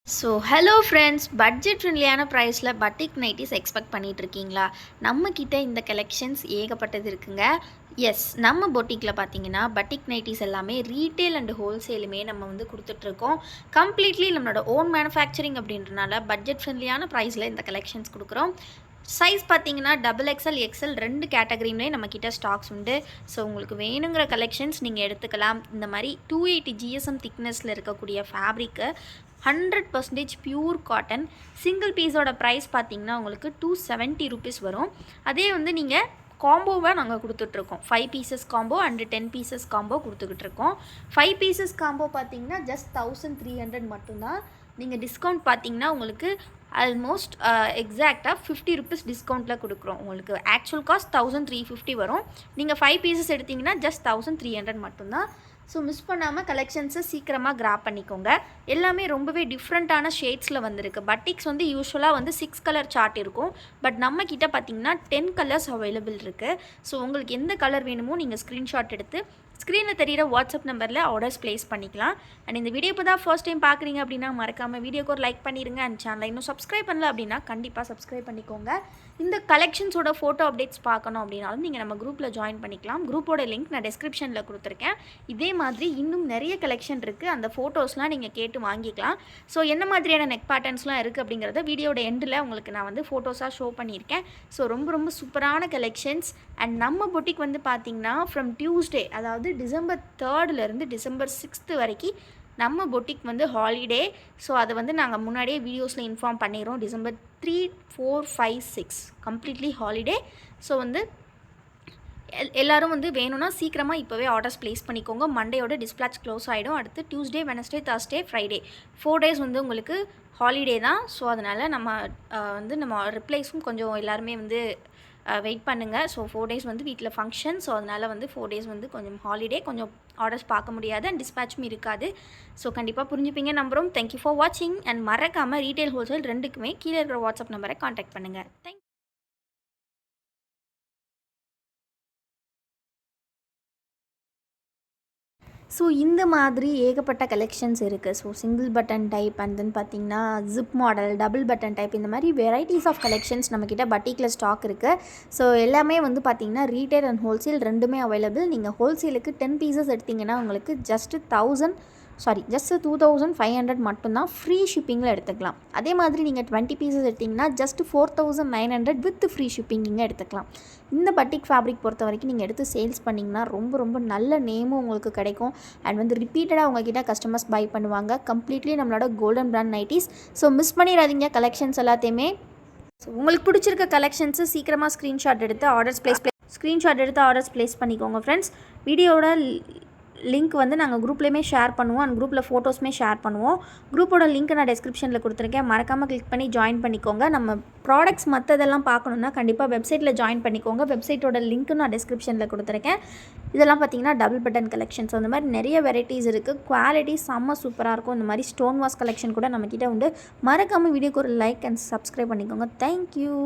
So hello friends, budget ஃப்ரெண்ட்லியான ப்ரைஸில் பட்டிக் nighties expect பண்ணிகிட்ருக்கீங்களா? நம்மக்கிட்ட இந்த கலெக்ஷன்ஸ் ஏகப்பட்டது இருக்குங்க. எஸ், நம்ம பொட்டிக்கில் பார்த்தீங்கன்னா பட்டிக் நைட்டிஸ் எல்லாமே ரீட்டெயில் அண்ட் ஹோல்சேலுமே நம்ம வந்து கொடுத்துட்ருக்கோம். கம்ப்ளீட்லி நம்மளோட ஓன் மேனுஃபேக்சரிங் அப்படின்றனால பட்ஜெட் ஃப்ரெண்ட்லியான ப்ரைஸில் இந்த கலெக்ஷன்ஸ் கொடுக்குறோம். சைஸ் பார்த்தீங்கன்னா XXL, XL 2 கேட்டகரியுமே நம்மக்கிட்ட ஸ்டாக்ஸ் உண்டு. ஸோ உங்களுக்கு வேணுங்கிற கலெக்ஷன்ஸ் நீங்கள் எடுத்துக்கலாம். இந்த மாதிரி 280 GSM திக்னஸில் இருக்கக்கூடிய ஃபேப்ரிக்கு 100% பியூர் காட்டன். சிங்கிள் பீஸோட ப்ரைஸ் பார்த்தீங்கன்னா உங்களுக்கு 270 ருபீஸ் வரும். அதே வந்து நீங்கள் காம்போவாக நாங்கள் கொடுத்துட்ருக்கோம். 5 pieces combo and 10 pieces combo கொடுத்துக்கிட்டு இருக்கோம். 5 பீசஸ் காம்போ பார்த்தீங்கன்னா ஜஸ்ட் 1300 மட்டும்தான். நீங்கள் டிஸ்கவுண்ட் பார்த்தீங்கன்னா உங்களுக்கு ஆல்மோஸ்ட் எக்ஸாக்டாக 50 ருபீஸ் டிஸ்கவுண்ட்டில் கொடுக்குறோம். உங்களுக்கு ஆக்சுவல் காஸ்ட் 1350 வரும். நீங்கள் 5 பீசஸ் எடுத்திங்கன்னா ஜஸ்ட் 1300 மட்டும்தான். ஸோ மிஸ் பண்ணாமல் கலெக்ஷன்ஸை சீக்கிரமாக கிராப் பண்ணிக்கோங்க. எல்லாமே ரொம்பவே டிஃப்ரெண்ட்டான ஷேட்ஸில் வந்திருக்கு. பட்டிக்ஸ் வந்து யூஸ்வலாக வந்து 6 கலர் சார்ட் இருக்கும். பட் நம்மக்கிட்ட பார்த்தீங்கன்னா 10 கலர்ஸ் அவைலபிள் இருக்குது. ஸோ உங்களுக்கு எந்த கலர் வேணுமோ நீங்கள் ஸ்க்ரீன்ஷாட் எடுத்து ஸ்க்ரீனில் தெரிகிற வாட்ஸ்அப் நம்பரில் ஆர்டர்ஸ் ப்ளேஸ் பண்ணிக்கலாம். அண்ட் இந்த வீடியோ இப்போ தான் ஃபர்ஸ்ட் டைம் பார்க்குறீங்க அப்படின்னா மறக்காமல் வீடியோக்கு ஒரு லைக் பண்ணிடுங்க. அண்ட் சேனலை இன்னும் சப்ஸ்கிரைப் பண்ணல அப்படின்னா கண்டிப்பாக சப்ஸ்கிரைப் பண்ணிக்கோங்க. இந்த கலெக்ஷன்ஸோட ஃபோட்டோ அப்டேட்ஸ் பார்க்கணும் அப்படின்னாலும் நீங்கள் நம்ம குரூப்பில் ஜாயின் பண்ணிக்கலாம். குரூப்போட லிங்க் நான் டிஸ்கிரிப்ஷனில் கொடுத்துருக்கேன். இதே மாதிரி இன்னும் நிறைய கலெக்ஷன் இருக்குது. அந்த ஃபோட்டோஸ்லாம் நீங்கள் கேட்டு வாங்கிக்கலாம். ஸோ என்ன மாதிரியான நெக் பேட்டர்ன்ஸ்லாம் இருக்குது அப்படிங்கிறத வீடியோட எண்டில் உங்களுக்கு நான் வந்து ஃபோட்டோஸாக ஷோ பண்ணியிருக்கேன். ஸோ ரொம்ப சூப்பரான கலெக்ஷன்ஸ். அண்ட் நம்ம பொட்டிக் வந்து பார்த்திங்கன்னா ஃப்ரம் டியூஸ்டே, அதாவது டிசம்பர் 3 டிசம்பர் 6 வரைக்கும் நம்ம பொட்டிக் வந்து ஹாலிடே. ஸோ அதை வந்து நாங்கள் முன்னாடியே வீடியோஸில் இன்ஃபார்ம் பண்ணிடுறோம். December 3, 4, 5, 6 completely holiday. ஸோ வந்து எல்லோரும் வந்து வேணும்னா சீக்கிரமாக இப்போவே ஆர்டர்ஸ் ப்ளேஸ் பண்ணிக்கோங்க. மண்டேயோட டிஸ்பேட்ச் க்ளோஸ் ஆகிடும். அடுத்து Tuesday, Wednesday, Thursday, Friday 4 days வந்து உங்களுக்கு ஹாலிடே தான். ஸோ அதனால் நம்ம ரிப்ளைஸும் கொஞ்சம் எல்லாருமே வந்து வெயிட் பண்ணுங்கள். ஸோ 4 டேஸ் வந்து வீட்டில் ஃபங்க்ஷன். ஸோ அதனால் வந்து 4 டேஸ் வந்து கொஞ்சம் ஹாலிடே, கொஞ்சம் ஆர்டர்ஸ் பார்க்க முடியாது அண்ட் டிஸ்பேச்சும் இருக்காது. ஸோ கண்டிப்பாக புரிஞ்சுப்பீங்க நம்புகிறோம். தேங்க்யூ ஃபார் வாட்சிங். அண்ட் மறக்காமல் ரீட்டைல் ஹோல்சேல் ரெண்டுக்குமே கீழே இருக்கிற வாட்ஸ்அப் நம்பரை கான்டாக்ட் பண்ணுங்கள். தேங்க் ஸோ இந்த மாதிரி ஏகப்பட்ட கலெக்ஷன்ஸ் இருக்குது. So single button type and then பார்த்திங்கன்னா zip model, double button type, இந்த மாதிரி வெரைட்டிஸ் ஆஃப் கலெக்ஷன்ஸ் நம்மக்கிட்ட பட்டிக்கில் ஸ்டாக் இருக்குது. ஸோ எல்லாமே வந்து பார்த்திங்கன்னா ரீட்டைல் அண்ட் ஹோல்சேல் ரெண்டுமே அவைலபிள். நீங்கள் ஹோல்சேலுக்கு 10 பீசஸ் எடுத்திங்கன்னா உங்களுக்கு ஜஸ்ட் 2500 மட்டும்தான் ஃப்ரீ ஷிப்பிங்கில் எடுத்துக்கலாம். அதே மாதிரி நீங்கள் 20 பீசஸ் எடுத்திங்கன்னா ஜஸ்ட் 4900 வித் ஃப்ரீ ஷிப்பிங் நீங்கள் எடுத்துக்கலாம். இந்த பட்டிக் ஃபேப்ரிக் பொறுத்த வரைக்கும் நீங்கள் எடுத்து சேல்ஸ் பண்ணிங்கன்னா ரொம்ப நல்ல நேமும் உங்களுக்கு கிடைக்கும். அண்ட் வந்து ரிப்பீட்டடாக உங்ககிட்ட கஸ்டமர்ஸ் பை பண்ணுவாங்க. கம்ப்ளீட்லி நம்மளோட golden brand nighties. So miss பண்ணிடாதீங்க கலெக்ஷன்ஸ் எல்லாத்தையுமே. ஸோ உங்களுக்கு பிடிச்சிருக்க கலெக்ஷன்ஸு சீக்கிரமாக ஸ்க்ரீன்ஷாட் எடுத்து ஆர்டர்ஸ் ப்ளேஸ் பண்ணிக்கோங்க ஃப்ரெண்ட்ஸ். வீடியோட லிங்க் வந்து நாங்கள் குரூப்லேயுமே ஷேர் பண்ணுவோம். அண்ட் குரூப்பில் ஃபோட்டோஸுமே ஷேர் பண்ணுவோம். குரூப்போட லிங்க் நான் டிஸ்கிரிப்ஷனில் கொடுத்துருக்கேன். மறக்காமல் கிளிக் பண்ணி ஜாயின் பண்ணிக்கோங்க. நம்ம ப்ராடக்ட்ஸ் மற்றதெல்லாம் பார்க்கணுன்னா கண்டிப்பாக வெப்சைட்டில் ஜாயின் பண்ணிக்கோங்க. வெப்சைட்டோட லிங்க்கு நான் டிஸ்கிரிப்ஷனில் கொடுத்துருக்கேன். இதெல்லாம் பார்த்தீங்கன்னா டபுள் பட்டன் கலெக்ஷன்ஸ். அந்த மாதிரி நிறைய வெரைட்டிஸ் இருக்குது. குவாலிட்டி செம்ம சூப்பராக இருக்கும். இந்த மாதிரி ஸ்டோன் வாஷ் கலெக்ஷன் கூட நம்மக்கிட்ட உண்டு. மறக்காமல் வீடியோக்கு ஒரு லைக் அண்ட் சப்ஸ்கிரைப் பண்ணிக்கோங்க. தேங்க்யூ.